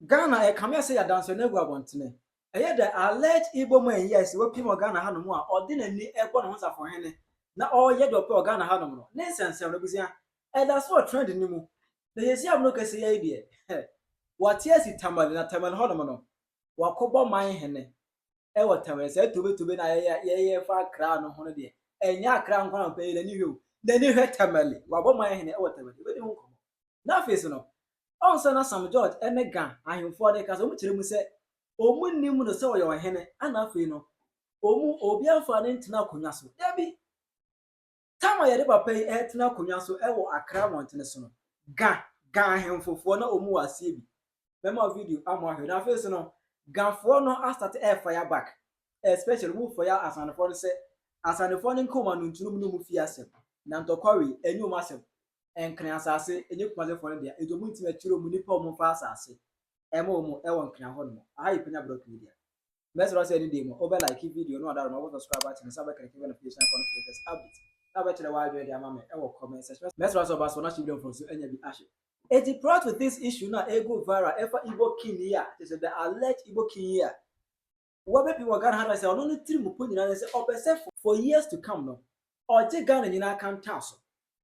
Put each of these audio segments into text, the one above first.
Ghana e come say ya dance na egu abontene. Eye the alleged Igbo man yes we pim Ghana ha no mu a odi na ni e ko no safo hene na o ye do pe Ghana ha no no ne nsensem no busia e da so trend ni mu na yesi am no kase ye de what yes Tamale na Tamale ho no no wakobo man hene e wo Tamale say tobe na ye fa kra no ho no de enya kra nkwa na pe ni hwe na ni hwe Tamale wabo man hene e wo Tamale be ni ho komo na face no also na Sam George emega ahemfo de kasa omu kire mu se omu nnim no se oyo hene ana afi no omu obi afa ne ntina akonya so dabi tama yede papa yi etina akonya so e wo Accra mountain so no ga ahemfofo na omu wase bi memo video amo ahwe na face no gafo no start air fire back especially move for ya asanfo se asanfo ne nkoma no ntunum no mu fi asem na ntokori enyu masem enkran asase enye kumase fo ne dia edomu ntima chiro mu nipa omu fa asase ema omu e won kran ho no ayi Penyah block media mesro say any day mo over like video no other mo subscribe button so ba kan keep notification on latest update na ba chere wa video ama me e wo comment section mesro so ba so na video from so enya bi ashe it brought with this issue na ego viral ever Igbo King here this is the alleged Igbo King here what people Ghana had say ono no tiri mu po nyina say obese for years to come no oje Ghana nyina kan taso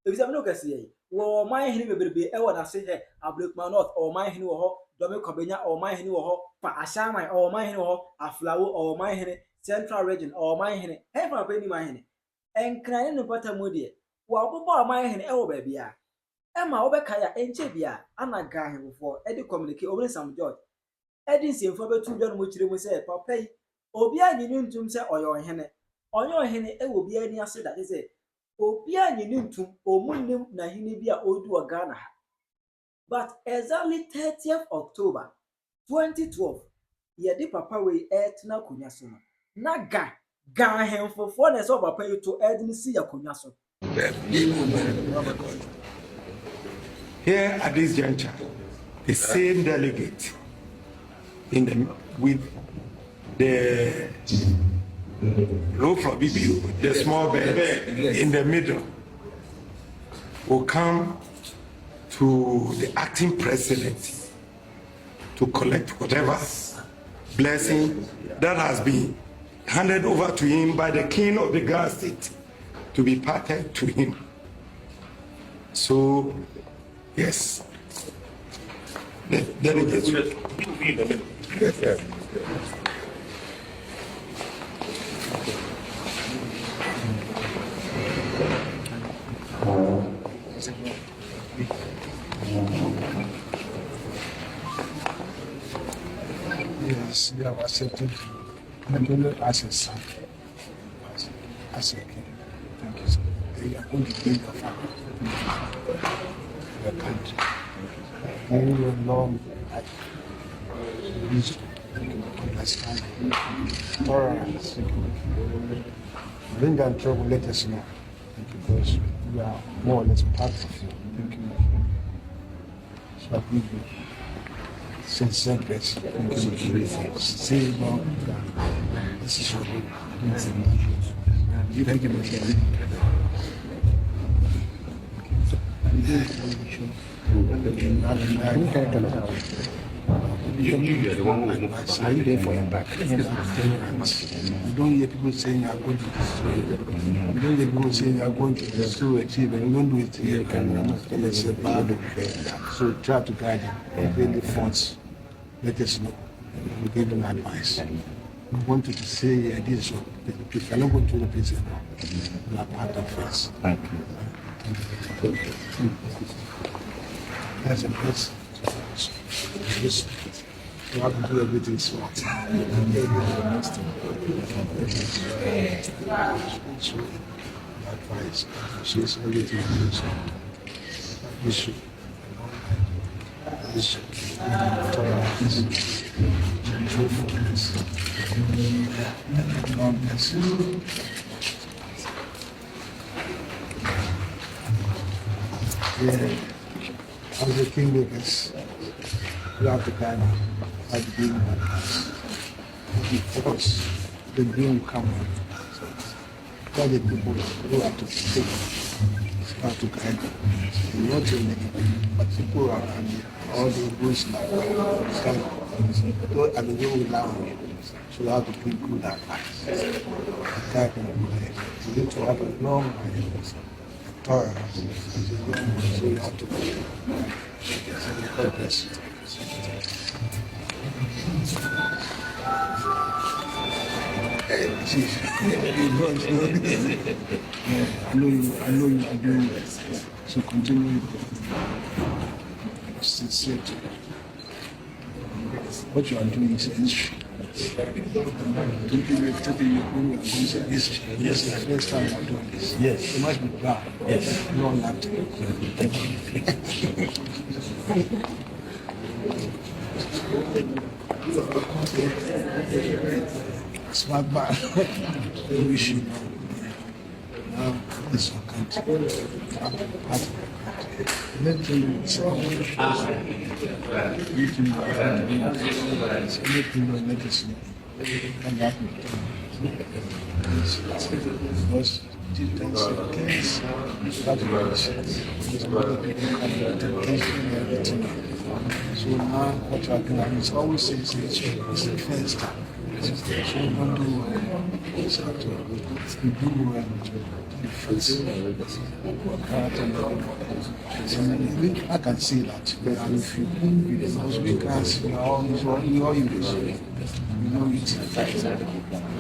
ebi say me no kase ye wo man hini beberebe e wo na se he Abrekman North o man hini wo ho Dome Kobenya o man hini wo ho pa Ashaman o man hini wo ho Aflawo o man hini Central Region o man hini he fa pa ni man hini enkran no pata mu de wo abobo o man hini e wo ba bia e ma wo be kaya enche bia anaga ahemfo e de communicate obi Sam George e de nsemfo betu do no mo kire mu se papa yi obi anyini ntum se oyo hene onyo hene e wo bia ni ase da se obi anyini ntum omunnim na hene bia odu o Ghana. But exactly 30th October 2012, yedi papa we etina konya so no. Na ga hemfofo na so papa you to edini si ya konya so. Here at this juncture, the same delegate with the row from BBU, the small bed in the middle, will come to the acting president to collect whatever blessing that has been handed over to him by the king of the Ghana state to be parted to him. So, yes. The delegates. Yes. Yes, you have accepted and as a son, as a king. Thank you, sir. You are going to bring your family, your country, and your long life, wisdom, understanding, tolerance. Bring and trouble, let us know, because we are more or less part of you. Thank you. So I give you. Sincere grace. Say about this is your way. You thank you, my friend. You're the one who are you there for him back? You don't hear people saying you are going to destroy. You don't hear people saying you are going to destroy, achieve, and you don't do it here. It's a bad. So try to guide him. When the funds, let us know. We give them advice. We want you to say, yeah, this one. If you cannot go to the place, you are part of us. Thank you. That's a place. Just you have to do everything smart. So, advice, she's everything you do. Issue. Tolerance. Truthfulness. Calmness. Yeah. As the Kingmakers, you have to kind of have the dream like us. Because the dream will come. All the people who have to take have to guide them. Not only, but people around you, all the rules like that, and the way we learn. So you have to give good advice. Guide them. You need to have a long tolerance. So you have to God bless you. Chief, I know you are doing well. So continue sincerely. What you are doing is history. History. Yes, the first time I'm doing this. Yes. You must be proud. Yes. No laughter. Thank you. Smart man. I wish you now this one country. Medicine. Come back with so now what you are doing is always says it's the first time. So you don't do you do well I can see that. If you because we can see all English. You know it.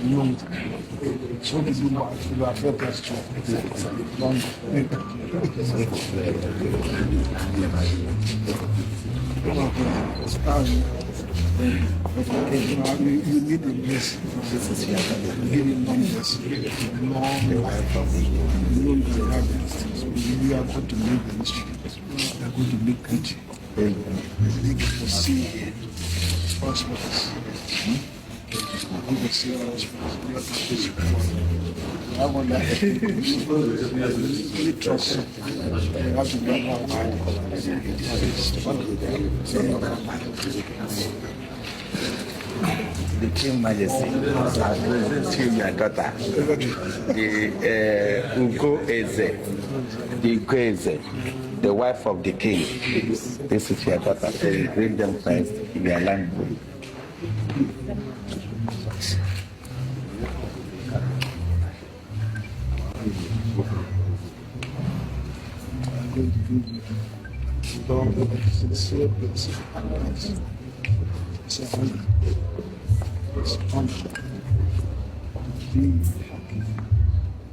You know it. So this is what you are felt as to you need a blessing. You need numbers, long life. You know you can have these things. We are going to make the history. We are going to make country. We will see prosperous. We will see prosperous. I wonder if you really trust you. You have to know how the King Majesty, I present to you your daughter, the Igbo Eze, the wife of the king. This is your daughter. So you bring them first in your language. It's a honor. It's an honor.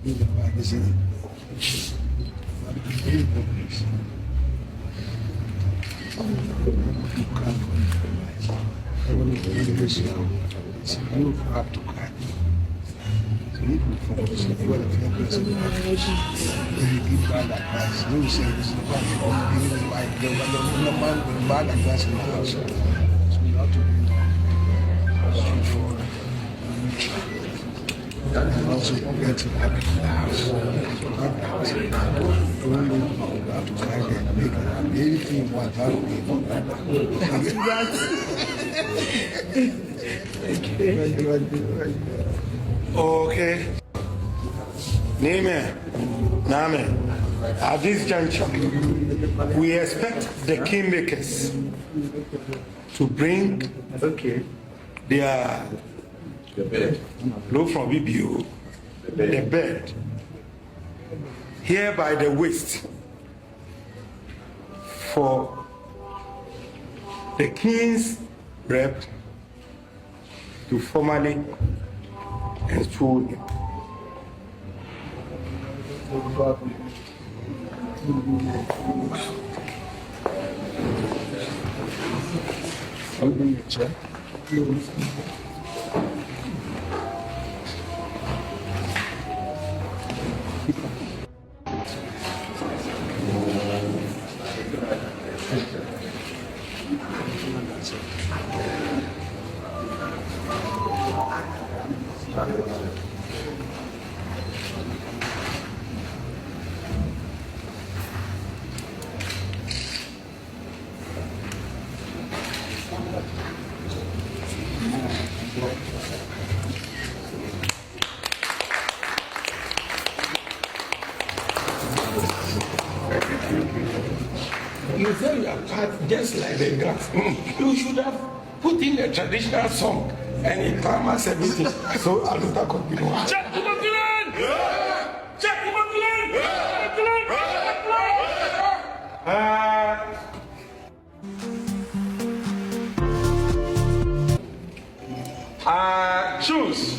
Be the magazine. You can't compromise. I want to do this now. So you have to cry. So you can focus on what if you're person. When you give bad advice, you say this is bad. No man with bad advice in the house. So you have to be straightforward and neutral. And also get to happy in the house. You have to try and make it happy. Anything you want to Okay. Name. At this juncture, we expect the Kingmakers to bring their low from BBO, the bed, here by the waist for the king's rep to formally install him. hard just like the grass. You should have put in a traditional song and it clamours everything. So I'll do that continue. Check the Magdalene! Check the Magdalene! Choose.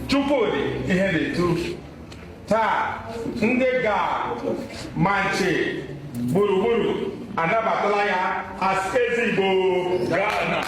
Chupodi, ihede tu. Ta, ndega, manche, buru, anabatalaya, as Igbo Ghana.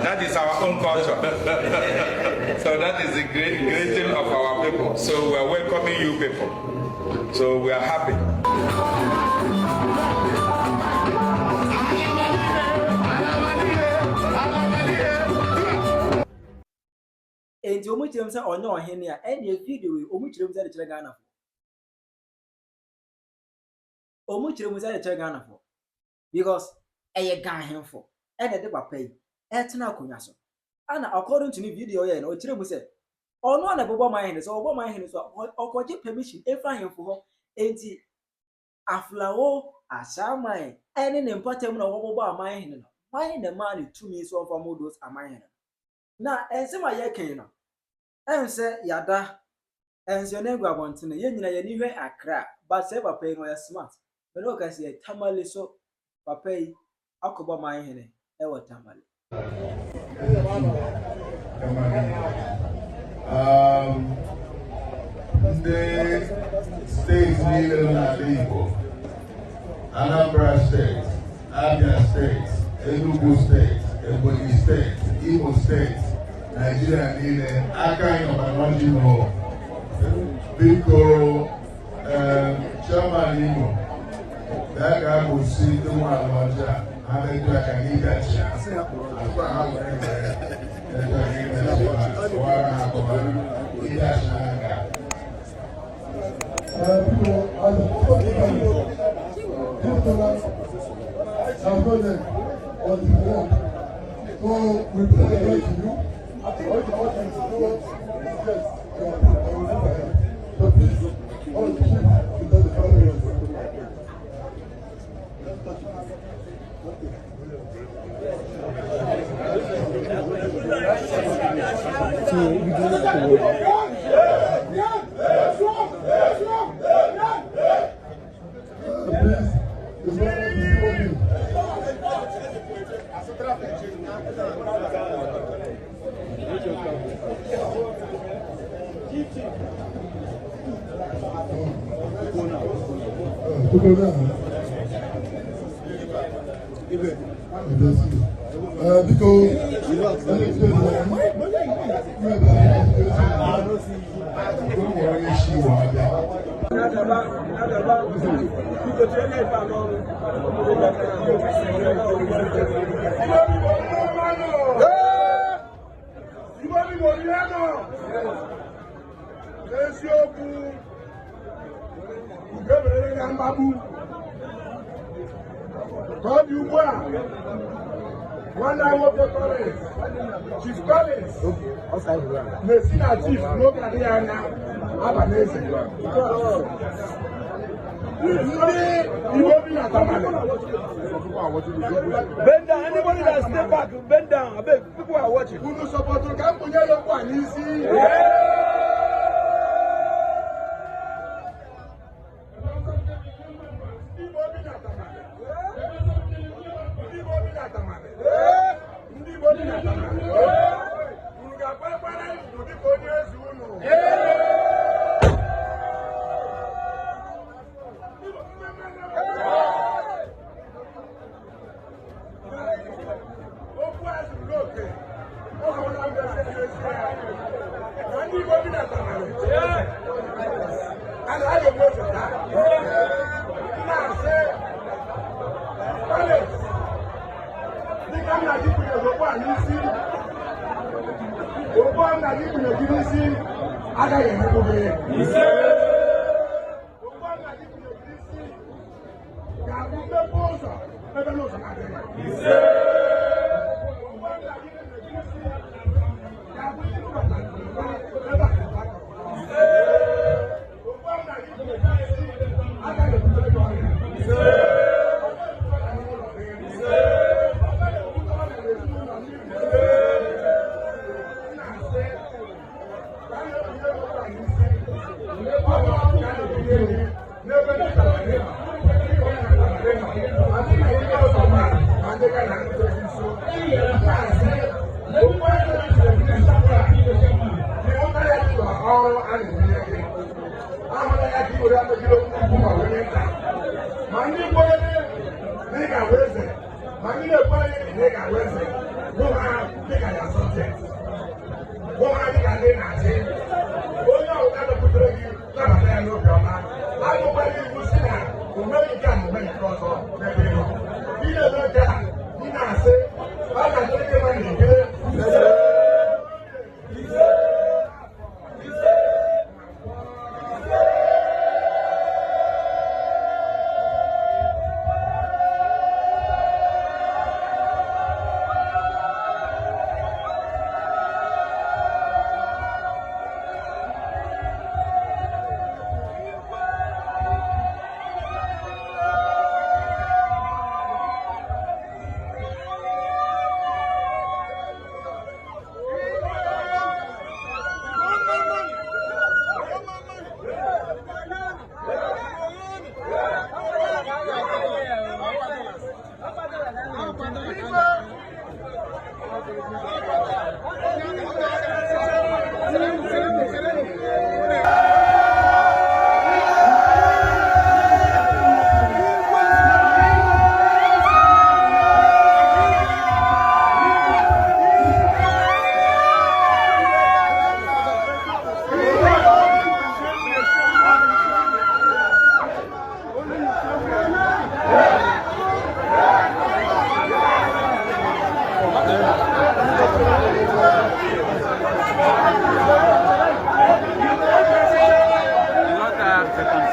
That is our own culture. So that is the great thing of our people. So we are welcoming you people. So we are happy. And you much say or no here any video or much room that Ghana for. Or much room that Ghana for. Because a guy for and a pay. Etna kunyaso. And according to the video, or Chirum said, or no one above my hands, or over my hands, or quite permission, if I am for 80 aflao, ashamai, and an important over my hand. Why the money to me so for models are my hand. Now, and some my yakino. And say, Yada, and your name go on to the yen, anywhere a crack, but ever paying or smart. But look, I say, Tamale so, papa, Akoba my hand, ever Tamale. The states leaders are Igbo, Anambra State, Abia State, Enugu State, Ebonyi State, Imo State, Nigeria leader, Aka Yomanology Law, Biko, Chairman Igbo, that guy will see the one larger. I can eat that chance. So we put the right to you. I think all the audience know what yes, so please, all the chief, because the family is Chief Collins. Chief, no Gadiana, Abanese. Bend down, anybody that step back, bend down. I beg, people are watching. Who do support to come to your one easy?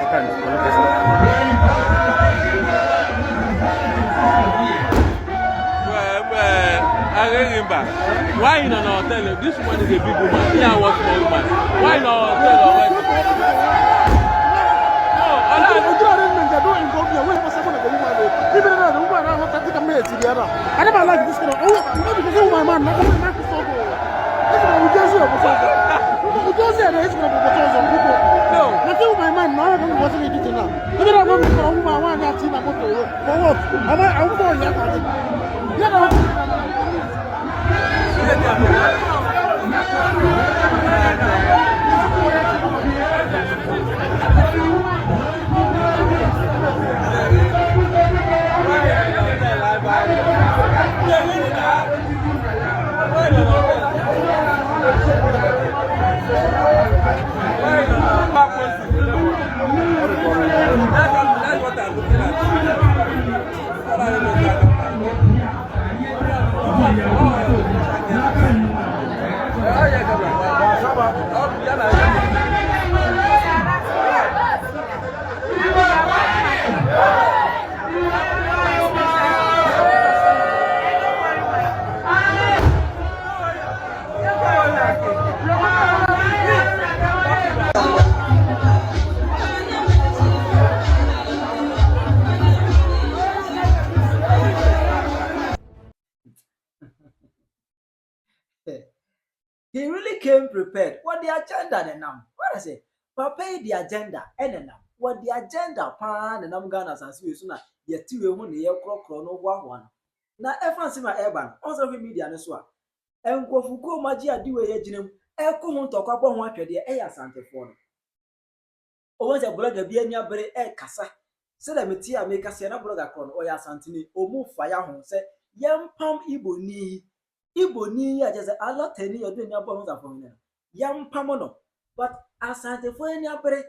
Second. remember. Why in an hotel? This woman is a big woman. Yeah, I was a small woman. Why in an hotel? I never like this kind of. Oh, because of my man, not my man, now I don't want to be eating now. Even I want to go home, I want to see my motor. For what? I'm going That's what I'm looking He really came prepared. What the agenda then now? What I say? Papa the agenda and then now. What the agenda pan and I'm gonna as we soon yet two when the clock no one. Now fancy my urban also media and so. And go for go magia do a genum. Eko won't talk about one the air Santa phone. O was a blogger be any very air cassa. Said I metia make a sena blogger con or ya Santini or move fire home say yam pam Igbo ni. Igbo ni ya just a lot any or doing your bones upon them. Yam pamono, but as I the phone ya bere,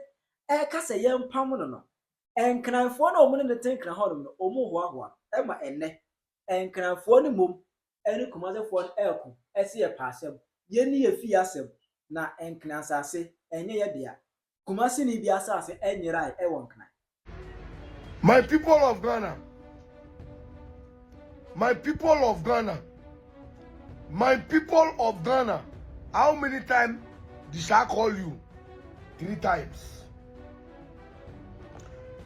a cassa yam pamono. And can I phone a woman in the tank and hold or move Emma and ne, and can I phone a mum, any commander for an elco, as ye pass him, ye near fiasem, na and can I say, and ye dear. Kumasi ni be assassin, and your eye, a one can. My people of Ghana, my people of Ghana, my people of Ghana, how many times did I call you? 3 times.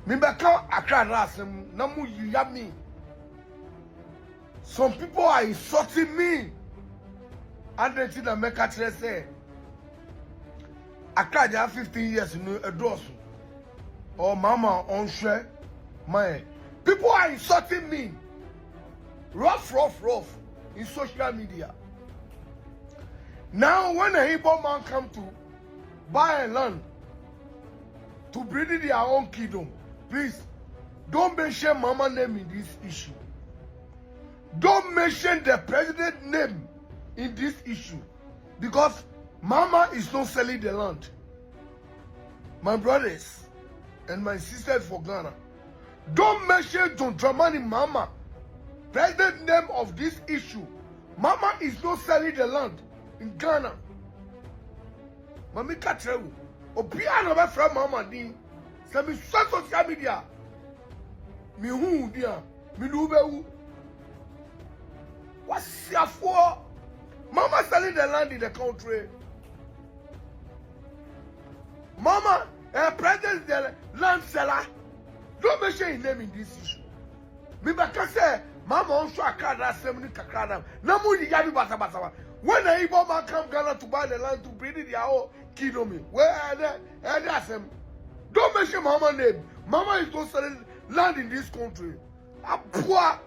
Mimbaka akra rasem namu yami. Some people are insulting me. And they think that make a say. Akra they have 15 years in a dosu. Or mama on share. My people are insulting me. Rough in social media. Now when a Igbo man come to buy a land to breed their own kingdom, please don't mention mama name in this issue. Don't mention the president name in this issue, because mama is not selling the land. My brothers and my sisters for Ghana, don't mention John Dramani mama, president name of this issue. Mama is not selling the land in Ghana. Mami Katrewu, Obia no from mama din. Se mi social media. Mi hu dia, mi nubewu. What's your for? Mama selling the land in the country. Mama, president the land seller. Don't mention his name in this issue. Me baka say, mama on show akada semni kakada. Namu di yabi basa basa. When a Igbo man come Ghana to buy the land to breed their own kingdom, where are they? Don't mention mama name. Mama is not selling land in this country. A poor.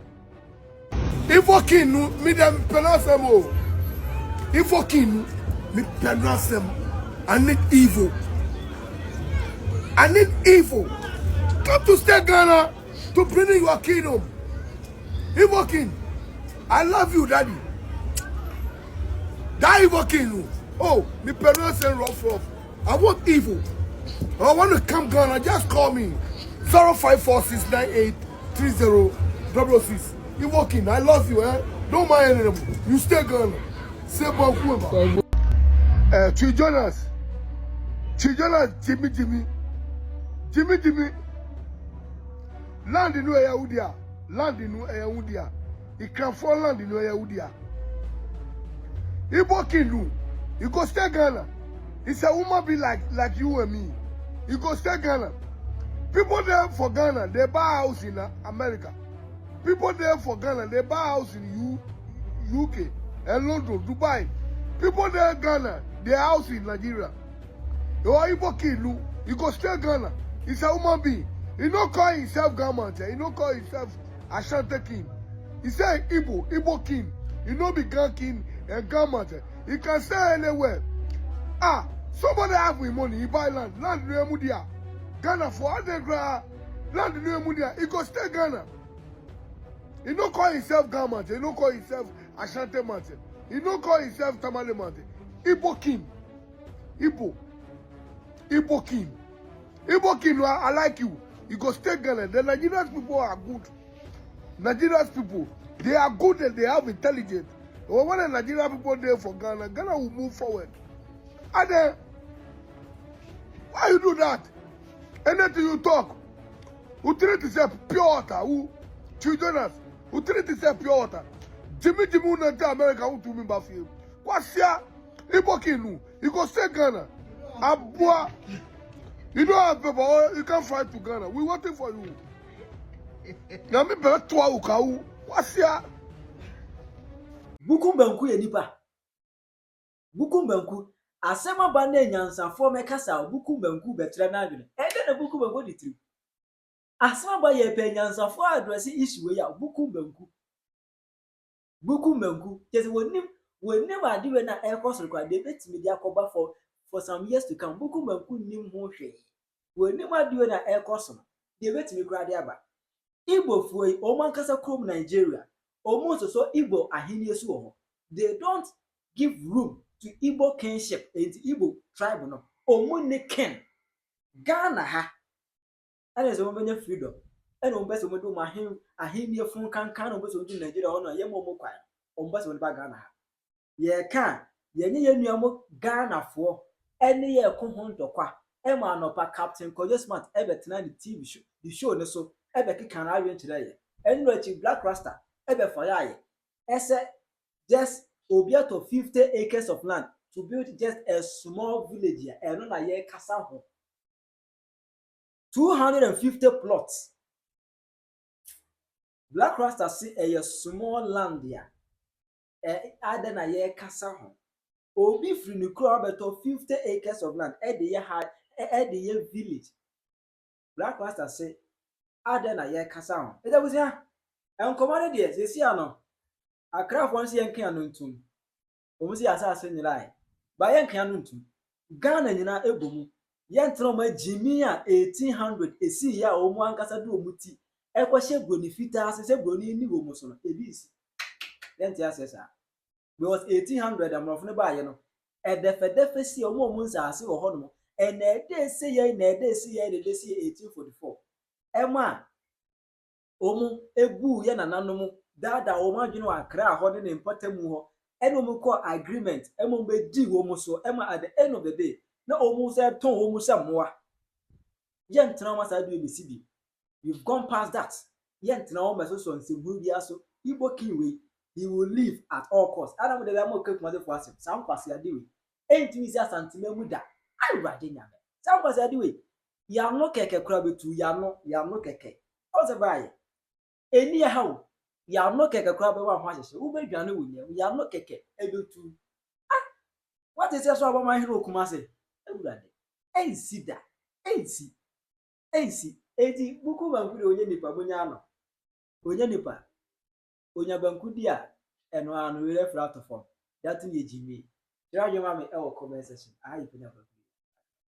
Igbo King, me dem pronounce them all. Igbo King, me pronounce them. I need evil. I need evil. Come to stay Ghana to bring in your kingdom. Igbo King, I love you, Daddy. That Igbo King, oh, me pronounce them rough. I want evil. I want to come Ghana, just call me. 0546983006. Igbo King, I love you, eh? Don't mind them. You stay Ghana. Say Bankuma. Chijonas, Jimmy. Land in Yahudia. Land in Yahudia. It can fall land in Yahudia. Igbo King, you go stay Ghana. It's a woman be like you and me. You go stay Ghana. People there for Ghana, they buy house in America. People there for Ghana, they buy house in UK and London, Dubai. People there in Ghana, they house in Nigeria. You are Igbo King, you go stay Ghana. It's a woman being. He don't call himself government. He don't call himself Ashanti King. He say Igbo King. He don't be Ghana King and government. He can stay anywhere. Somebody have with money. He buy land. Land near Mudia. Ghana for underground. Land near Mudia. He go stay Ghana. He don't call himself government. He don't call himself Ashanti Mountain. He don't call himself Tamale Mountain. Igbo King. Igbo King. Igbo King, I like you. You go stay Ghana. The Nigerian people are good. Nigerian people, they are good and they have intelligence. When the Nigerian people there for Ghana, Ghana will move forward. And then, why you do that? Anything you talk, who treat yourself pure water, who children us, who treat yourself pure water. Jimmy Unata America, who to me by you. What's here? Igbo King, you go stay Ghana. Abua. You don't have paper, you can't fly to Ghana. We're waiting for you. Now, me better to Ukau. What's here? Bukumbanku ye nipa. Bukumbanku. Asema bane nyansafo mekasa bukumbanku betre na adwene. Ede na bukumbanku ditiri. Asema ba ye pe nyansafo address issue ya bukumbanku. Bukumbanku. Just wonim adiwe na ekosoro kwa de betimi dia koba for some years to come. Bukumbanku nim ho hwe. Wonim adiwe na ekosoro de betimi kra de aba. Igbo fuoi omankasa krom Nigeria. Almost so Igbo ahini esu ho. They don't give room to Igbo kingship and Igbo tribe no. Omune ken. Ghana ha. Ana ze mo freedom. Ena o bese mo do ma ahini efun kankan no bese o di Nigeria ho no ye mo kwa. O bese mo ba Ghana ha. Ye kan ye nye nuamo Ghana fo ene ye ko ho ndokwa. E ma anopa Captain Koyosmart ebetena ni TV show. The show ne so ebe kika na awe ntire ye. Enu Chief Black Rasta ebe for ya ye. Ese just obiat of 50 acres of land to build just a small village here. Eno na ye kasa ho. 250 plots. Black Rasta see a small land here. Ade na ye kasa ho. Obi free ni kro abeto 50 acres of land. Ede ye village. Black Rasta say ade na ye kasa ho. Ede busia enkomade de se si ano. Akra fo nsi enkan anu ntum. Omusi asase nyira ba ye nkan anu ntum. Ghana nyina ebomu. Ye ntro ma jimi a 1800 esi ya omu ankasa do omuti. Ekwahye broni fita asese broni ni wo muso no ebisi. Ye ntia asesa. Because 1800 amrofo ba ye no. Edefe si omu nsase wo ho no. And they say ye na they say 1844. Ema omu ebu ye na nanom dada omu adwene akra ho de ne mpatamu ho eno mu ko agreement emo be di wo mu so ema at the end of the day na omu say ton omu say moa ye ntena ma sa do ebisi. You've gone past that. Ye ntena o meso so nseburu bia so Igbo King we he will live at all costs. Adam de am okay kuma de for asem sam kwase ade we entimi si asantime mu da awurade nyame sam kwase ade we ya no keke kura betu ya no keke o se baye eni ya hawo ya no keke kura be wa ho ahyehye wo be dwane wo nya ya no keke ebetu what is so about my hero Kumasi awurade ensi edi buku banku onye nipa bonya no onye nipa onya banku dia eno anu we refer out of that ye jimi try your mama e comment section ayi Penyah.